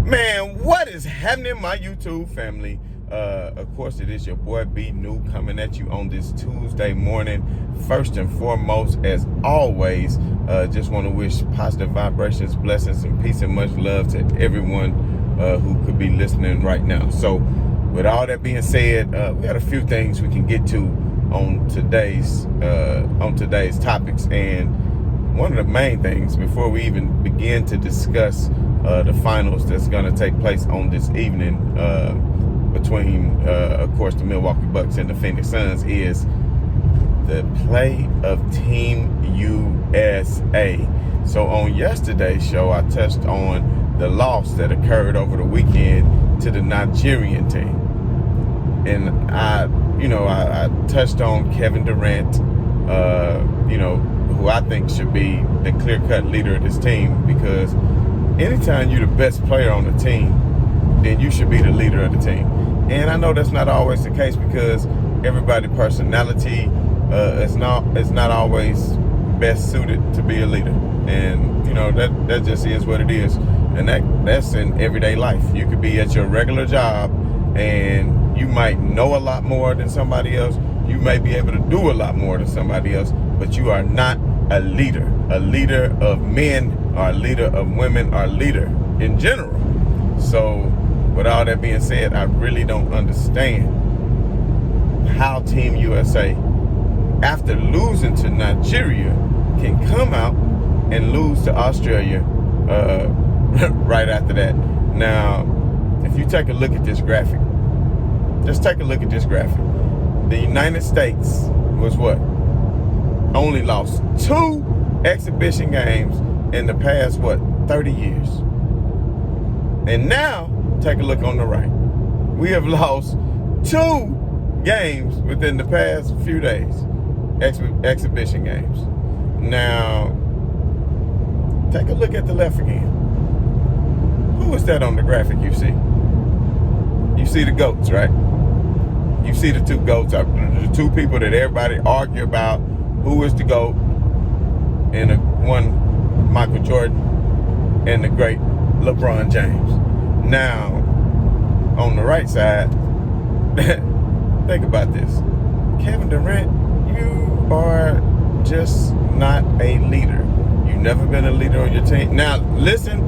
Man, what is happening, my YouTube family? Of course, it is your boy B New coming at you on this Tuesday morning. First and foremost, as always, just want to wish positive vibrations, blessings, and peace, and much love to everyone who could be listening right now. So, with all that being said, we got a few things we can get to on today's topics, and one of the main things before we even begin to discuss the finals that's going to take place on this evening between, of course, the Milwaukee Bucks and the Phoenix Suns is the play of Team USA. So on yesterday's show, I touched on the loss that occurred over the weekend to the Nigerian team. And I touched on Kevin Durant, who I think should be the clear-cut leader of this team, because anytime you're the best player on the team, then you should be the leader of the team. And I know that's not always the case, because everybody's personality is not always best suited to be a leader. And that just is what it is. And that's in everyday life. You could be at your regular job and you might know a lot more than somebody else. You may be able to do a lot more than somebody else, but you are not a leader. A leader of men, or a leader of women, or a leader in general. So with all that being said, I really don't understand how Team USA, after losing to Nigeria, can come out and lose to Australia right after that. Now, if you take a look at this graphic, just take a look at this graphic. The United States was what? Only lost 2 exhibition games in the past, 30 years. And now, take a look on the right. We have lost 2 games within the past few days, exhibition games. Now, take a look at the left again. Who is that on the graphic you see? You see the GOATs, right? You see the 2 GOATs, the 2 people that everybody argue about who is the GOAT, and one Michael Jordan and the great LeBron James. Now, on the right side, think about this. Kevin Durant, you are just not a leader. You've never been a leader on your team. Now, listen,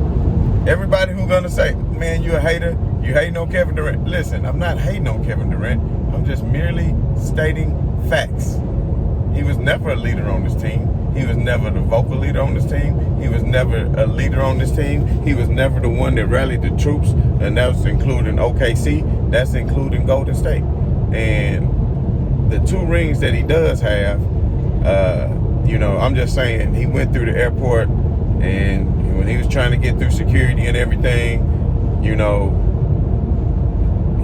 everybody who's going to say, man, you're a hater, you hating on Kevin Durant. Listen, I'm not hating on Kevin Durant. I'm just merely stating facts. He was never a leader on this team. He was never the vocal leader on this team. He was never a leader on this team. He was never the one that rallied the troops, and that's including OKC. That's including Golden State. And the 2 rings that he does have, I'm just saying, he went through the airport, and when he was trying to get through security and everything,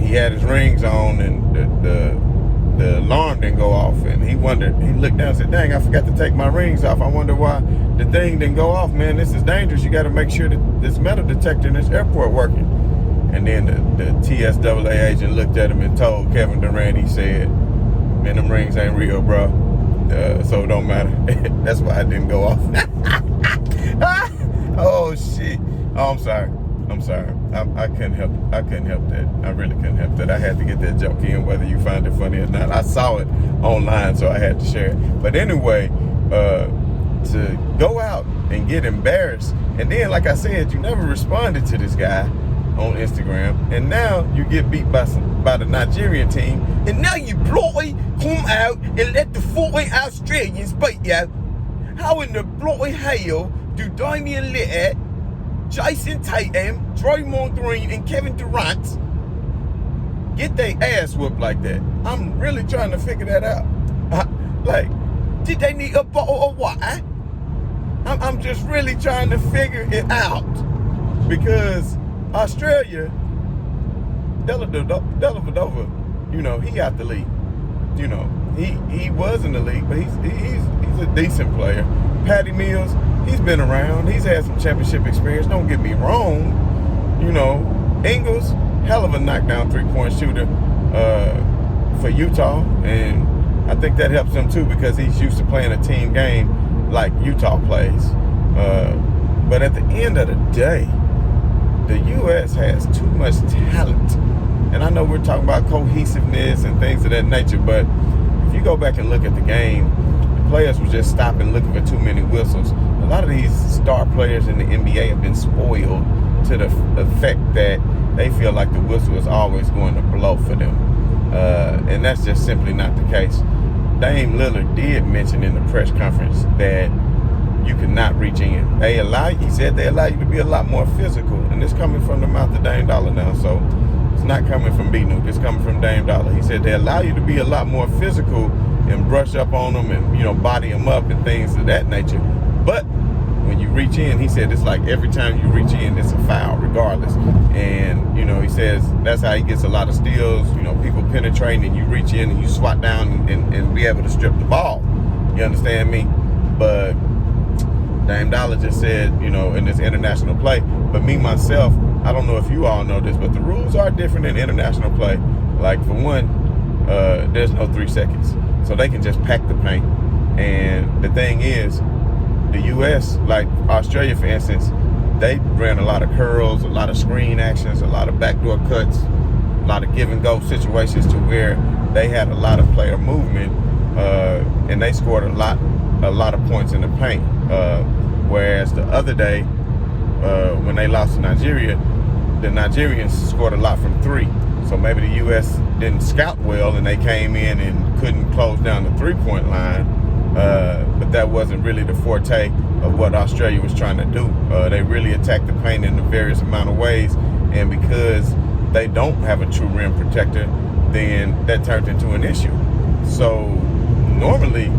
he had his rings on, and the alarm didn't go off, and he looked down and said, dang, I forgot to take my rings off. I wonder why the thing didn't go off. Man, this is dangerous. You got to make sure that this metal detector in this airport working. And then the TSAA agent looked at him and told Kevin Durant, he said, man, them rings ain't real, bro. So it don't matter. That's why it didn't go off. Oh, shit. Oh, I'm sorry. I couldn't help that. I really couldn't help that. I had to get that joke in, whether you find it funny or not. I saw it online, so I had to share it. But anyway, to go out and get embarrassed, and then, like I said, you never responded to this guy on Instagram, and now you get beat by the Nigerian team, and now you bloody come out and let the 40 Australians beat you. How in the bloody hell do Damian Lillard, Jason Tatum, Draymond Green, and Kevin Durant get their ass whooped like that? I'm really trying to figure that out. Did they need a bottle of water? I'm just really trying to figure it out, because Australia, Dellavedova, he out the league. He was in the league, but he's a decent player. Patty Mills, he's been around. He's had some championship experience. Don't get me wrong. Ingles, hell of a knockdown 3-point shooter for Utah, and I think that helps him too, because he's used to playing a team game like Utah plays. But at the end of the day, the U.S. has too much talent. And I know we're talking about cohesiveness and things of that nature, but if you go back and look at the game, the players were just stopping looking for too many whistles. A lot of these star players in the NBA have been spoiled to the effect that they feel like the whistle is always going to blow for them. And that's just simply not the case. Dame Lillard did mention in the press conference that you cannot reach in. He said they allow you to be a lot more physical. And this coming from the mouth of Dame Dollar now. So it's not coming from B-Nuke. It's coming from Dame Dollar. He said they allow you to be a lot more physical and brush up on them and, body them up and things of that nature. But when you reach in, he said it's like every time you reach in, it's a foul regardless. And, he says that's how he gets a lot of steals, people penetrating and you reach in and you swat down and be able to strip the ball. You understand me? But Dame Dollar just said, in this international play. But me, myself, I don't know if you all know this, but the rules are different in international play. Like, for one, there's no 3 seconds. So they can just pack the paint. And the thing is, the U.S., like Australia, for instance, they ran a lot of curls, a lot of screen actions, a lot of backdoor cuts, a lot of give and go situations to where they had a lot of player movement, and they scored a lot of points in the paint. Whereas the other day, when they lost to Nigeria, the Nigerians scored a lot from 3. So maybe the U.S. didn't scout well and they came in and couldn't close down the 3-point line. But that wasn't really the forte of what Australia was trying to do. They really attacked the paint in a various amount of ways. And because they don't have a true rim protector, then that turned into an issue. So normally,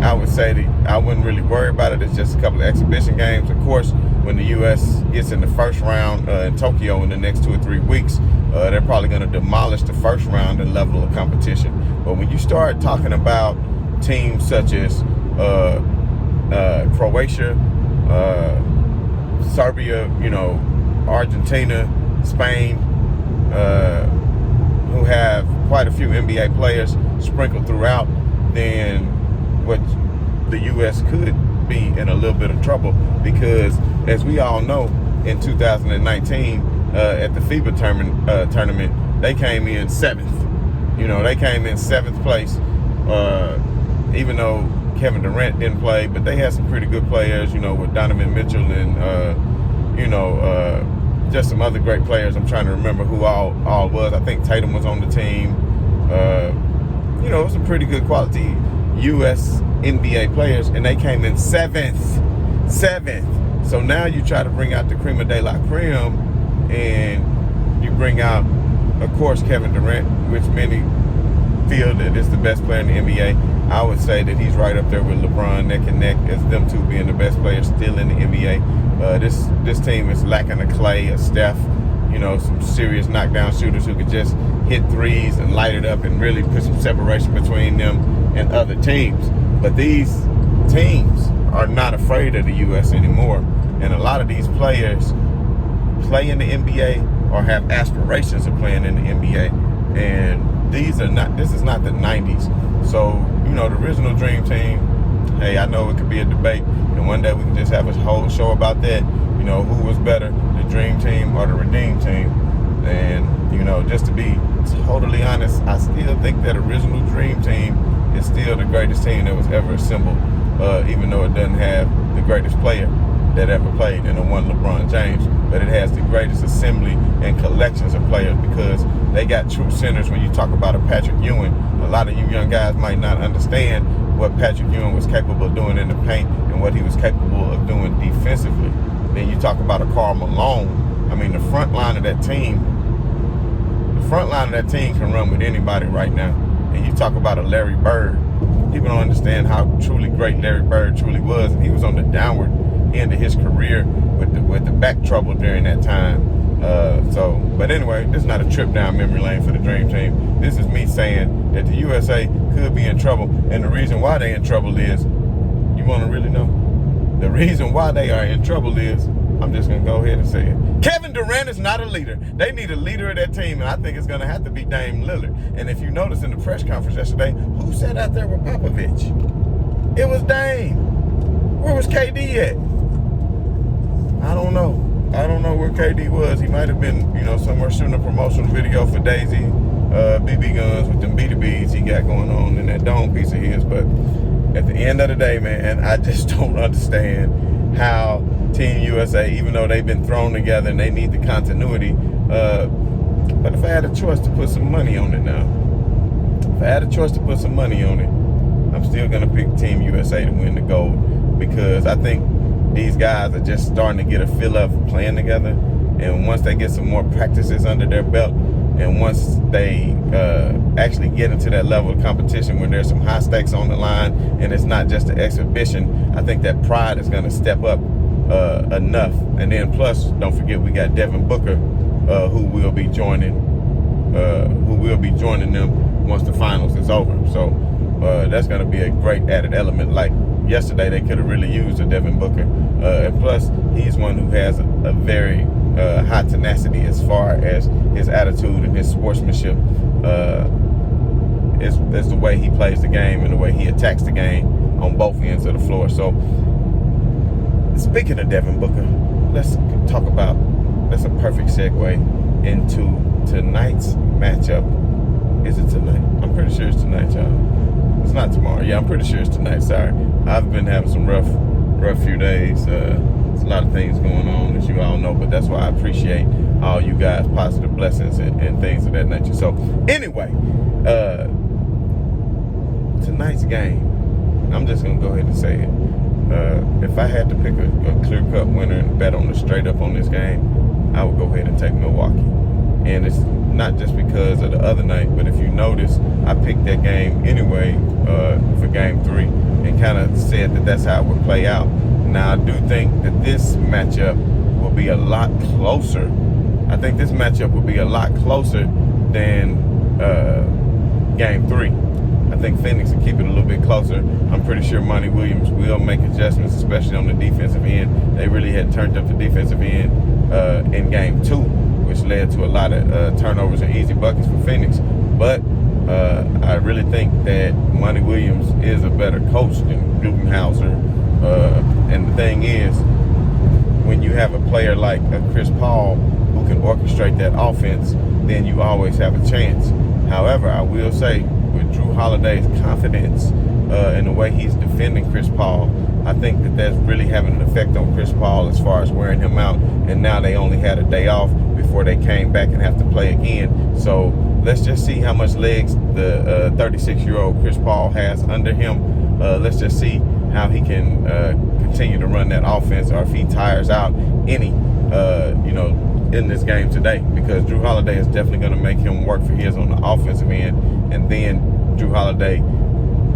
I would say that I wouldn't really worry about it. It's just a couple of exhibition games. Of course, when the U.S. gets in the first round in Tokyo in the next 2 or 3 weeks, they're probably going to demolish the first round and level of competition. But when you start talking about teams such as Croatia, Serbia, Argentina, Spain, who have quite a few NBA players sprinkled throughout, then what the U.S. could be in a little bit of trouble, because as we all know, in 2019 at the FIBA tournament, they came in 7th. They came in 7th place, even though Kevin Durant didn't play, but they had some pretty good players, with Donovan Mitchell and just some other great players. I'm trying to remember who all was. I think Tatum was on the team. It was some pretty good quality U.S. NBA players, and they came in 7th. So now you try to bring out the cream of de la creme, and you bring out, of course, Kevin Durant, which many feel that is the best player in the NBA. I would say that he's right up there with LeBron, neck and neck, as them two being the best players still in the NBA. This team is lacking a Clay, a Steph, some serious knockdown shooters who could just hit threes and light it up and really put some separation between them and other teams. But these teams are not afraid of the U.S. anymore. And a lot of these players play in the NBA or have aspirations of playing in the NBA. And this is not the 90s. So, the original Dream Team, hey, I know it could be a debate. And one day we can just have a whole show about that. Who was better, the Dream Team or the Redeem Team. And, just to be totally honest, I still think that original Dream Team is still the greatest team that was ever assembled, even though it doesn't have the greatest player that ever played in the one LeBron James, but it has the greatest assembly and collections of players, because they got true centers. When you talk about a Patrick Ewing, a lot of you young guys might not understand what Patrick Ewing was capable of doing in the paint and what he was capable of doing defensively. Then you talk about a Karl Malone. I mean, the front line of that team can run with anybody right now. And you talk about a Larry Bird. People don't understand how truly great Larry Bird truly was, and he was on the downward end of his career with the back trouble during that time. But anyway, this is not a trip down memory lane for the Dream Team. This is me saying that the USA could be in trouble, and the reason why they're in trouble is, you want to really know? The reason why they are in trouble is, I'm just going to go ahead and say it. Kevin Durant is not a leader. They need a leader of that team, and I think it's going to have to be Dame Lillard. And if you notice in the press conference yesterday, who sat out there with Popovich? It was Dame. Where was KD at? I don't know. I don't know where KD was. He might have been, somewhere shooting a promotional video for Daisy BB guns with them BBs he got going on in that dome piece of his. But at the end of the day, man, I just don't understand how Team USA, even though they've been thrown together and they need the continuity, but if I had a choice to put some money on it now, I'm still going to pick Team USA to win the gold, because I think these guys are just starting to get a feel of playing together. And once they get some more practices under their belt, and once they actually get into that level of competition where there's some high stakes on the line and it's not just an exhibition, I think that pride is going to step up enough. And then plus, don't forget, we got Devin Booker, who will be joining them once the finals is over. So that's going to be a great added element. Like yesterday, they could have really used a Devin Booker. And plus, he's one who has a very high tenacity as far as his attitude and his sportsmanship. Is the way he plays the game and the way he attacks the game on both ends of the floor. So, speaking of Devin Booker, let's talk about, that's a perfect segue into tonight's matchup. Is it tonight? I'm pretty sure it's tonight, y'all. It's not tomorrow. Yeah, I'm pretty sure it's tonight. Sorry. I've been having some rough few days. There's a lot of things going on, as you all know, but that's why I appreciate all you guys' positive blessings and things of that nature. So, anyway, tonight's game, I'm just going to go ahead and say it. If I had to pick a clear-cut winner and bet on the straight up on this game, I would go ahead and take Milwaukee. And it's not just because of the other night, but if you notice, I picked that game anyway for game 3 and kind of said that that's how it would play out. Now, I do think that this matchup will be a lot closer. I think this matchup will be a lot closer than game 3. I think Phoenix will keep it a little bit closer. I'm pretty sure Monty Williams will make adjustments, especially on the defensive end. They really had turned up the defensive end in game 2, which led to a lot of turnovers and easy buckets for Phoenix. But I really think that Monty Williams is a better coach than Budenhauser. And the thing is, when you have a player like Chris Paul who can orchestrate that offense, then you always have a chance. However, I will say, with Drew Holiday's confidence in the way he's defending Chris Paul, I think that that's really having an effect on Chris Paul as far as wearing him out. And now they only had a day off before they came back and have to play again. So let's just see how much legs the 36-year-old Chris Paul has under him. Let's just see how he can continue to run that offense, or if he tires out any, in this game today, because Drew Holiday is definitely going to make him work for his on the offensive end. And then Drew Holiday,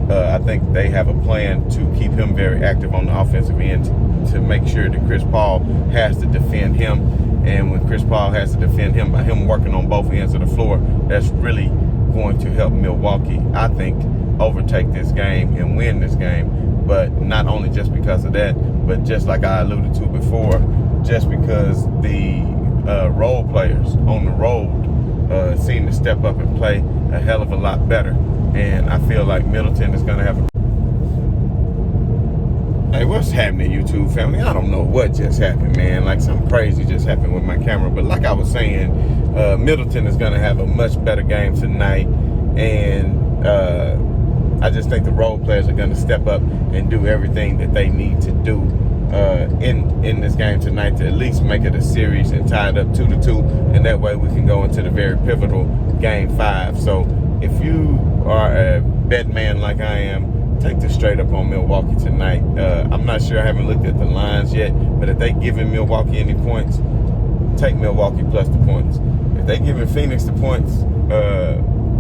I think they have a plan to keep him very active on the offensive end to make sure that Chris Paul has to defend him. And when Chris Paul has to defend him, by him working on both ends of the floor, that's really going to help Milwaukee, I think, overtake this game and win this game. But not only just because of that, but just like I alluded to before, just because the role players on the road seem to step up and play a hell of a lot better. And I feel like Middleton is going to have a... Hey, what's happening, YouTube family? I don't know what just happened, man. Like, something crazy just happened with my camera. But like I was saying, Middleton is going to have a much better game tonight. And I just think the role players are going to step up and do everything that they need to do in this game tonight to at least make it a series and tie it up 2-2. And that way we can go into the very pivotal game 5. So if you are a bet man like I am, take this straight up on Milwaukee tonight. I'm not sure. I haven't looked at the lines yet. But if they giving Milwaukee any points, take Milwaukee plus the points. If they giving Phoenix the points,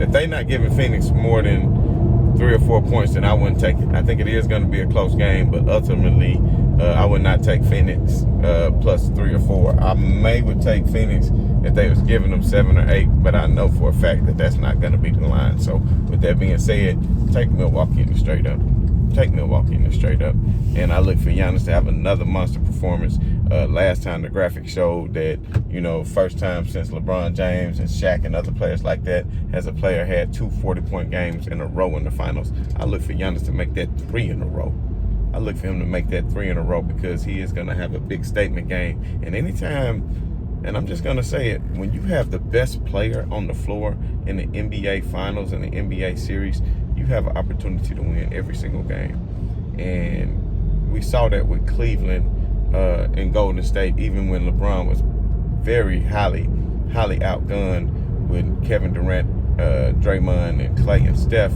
if they not giving Phoenix more than 3 or 4 points, then I wouldn't take it. I think it is going to be a close game, but ultimately, I would not take Phoenix plus 3 or 4. I would take Phoenix if they was giving them 7 or 8, but I know for a fact that that's not going to be the line. So with that being said, take Milwaukee in the straight up. Take Milwaukee in the straight up. And I look for Giannis to have another monster performance. Last time the graphic showed that, first time since LeBron James and Shaq and other players like that, as a player had 2 40-point games in a row in the finals. I look for Giannis to make that 3 in a row. I look for him to make that 3 in a row because he is going to have a big statement game. And anytime, and I'm just going to say it, when you have the best player on the floor in the NBA Finals and the NBA Series, you have an opportunity to win every single game. And we saw that with Cleveland and Golden State, even when LeBron was very highly outgunned with Kevin Durant, Draymond, and Clay and Steph,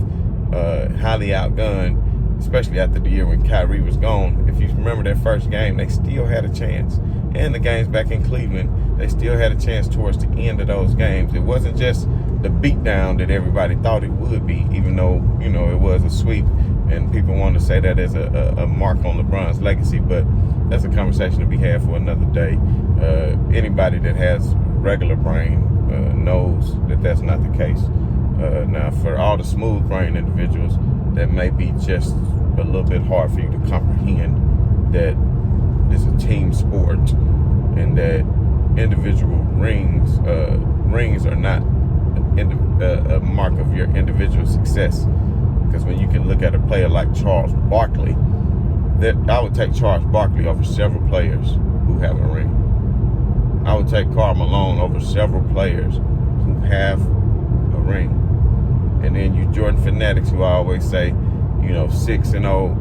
highly outgunned, especially after the year when Kyrie was gone. If you remember that first game, they still had a chance. And the games back in Cleveland, they still had a chance towards the end of those games. It wasn't just the beatdown that everybody thought it would be, even though, you know, it was a sweep. And people want to say that as a mark on LeBron's legacy, but that's a conversation to be had for another day. Anybody that has regular brain knows that that's not the case. Now, for all the smooth brain individuals, that may be just a little bit hard for you to comprehend that it's a team sport and that individual rings are not a mark of your individual success. Because when you can look at a player like Charles Barkley, that I would take Charles Barkley over several players who have a ring. I would take Karl Malone over several players who have a ring. And then you Jordan fanatics who I always say, you know, 6-0.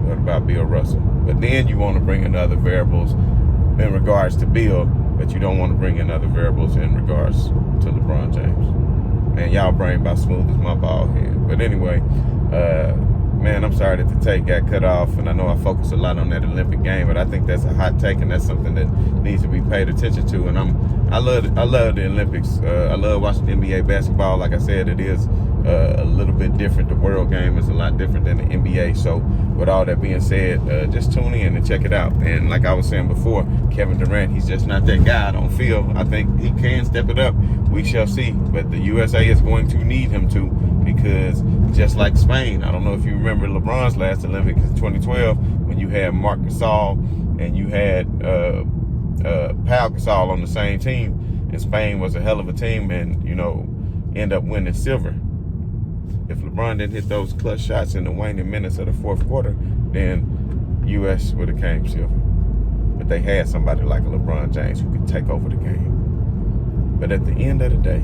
What about Bill Russell? But then you want to bring in other variables in regards to Bill, but you don't want to bring in other variables in regards to LeBron James. Man, y'all brain about smooth as my ball head. But anyway, man, I'm sorry that the take got cut off, and I know I focus a lot on that Olympic game, but I think that's a hot take, and that's something that needs to be paid attention to. And I love the Olympics. I love watching NBA basketball. Like I said, it is a little bit different. The world game is a lot different than the NBA. So with all that being said, just tune in and check it out. And like I was saying before, Kevin Durant, he's just not that guy. I don't feel. I think he can step it up. We shall see. But the USA is going to need him to, because just like Spain, I don't know if you remember LeBron's last Olympics in 2012 when you had Marc Gasol and you had Pau Gasol on the same team, and Spain was a hell of a team and, you know, end up winning silver. If LeBron didn't hit those clutch shots in the waning minutes of the fourth quarter, then U.S. would have came silver. But they had somebody like a LeBron James who could take over the game. But at the end of the day,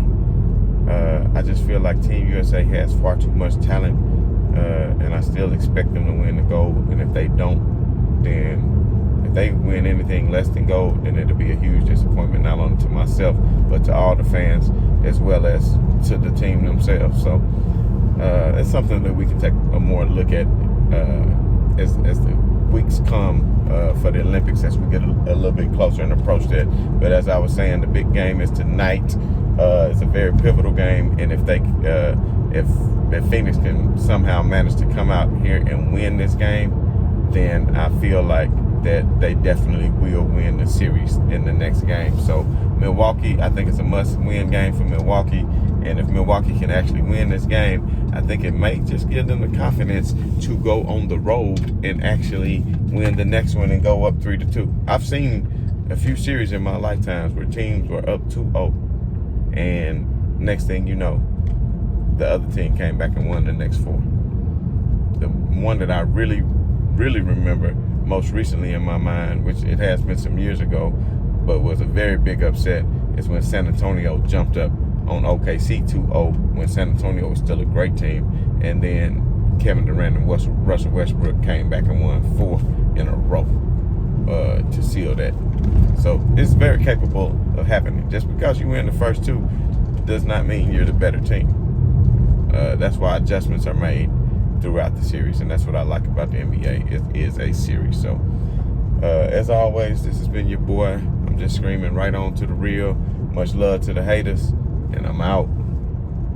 I just feel like Team USA has far too much talent, and I still expect them to win the gold. And if they don't, then if they win anything less than gold, then it'll be a huge disappointment, not only to myself, but to all the fans, as well as to the team themselves. So it's something that we can take a more look at as the weeks come for the Olympics, as we get a little bit closer and approach that. But as I was saying, the big game is tonight. It's a very pivotal game, and if Phoenix can somehow manage to come out here and win this game, then I feel like that they definitely will win the series in the next game. So Milwaukee, I think it's a must-win game for Milwaukee, and if Milwaukee can actually win this game, I think it may just give them the confidence to go on the road and actually win the next one and go up 3-2. I've seen a few series in my lifetimes where teams were up 2-0. And next thing you know, the other team came back and won the next 4. The one that I really, really remember most recently in my mind, which it has been some years ago, but was a very big upset, is when San Antonio jumped up on OKC 2-0 when San Antonio was still a great team. And then Kevin Durant and Russell Westbrook came back and won 4 in a row to seal that. So it's very capable of happening. Just because you win the first 2 does not mean you're the better team. That's why adjustments are made throughout the series, and that's what I like about the NBA. It is a series. So as always, this has been your boy. I'm just screaming right on to the real. Much love to the haters, and I'm out.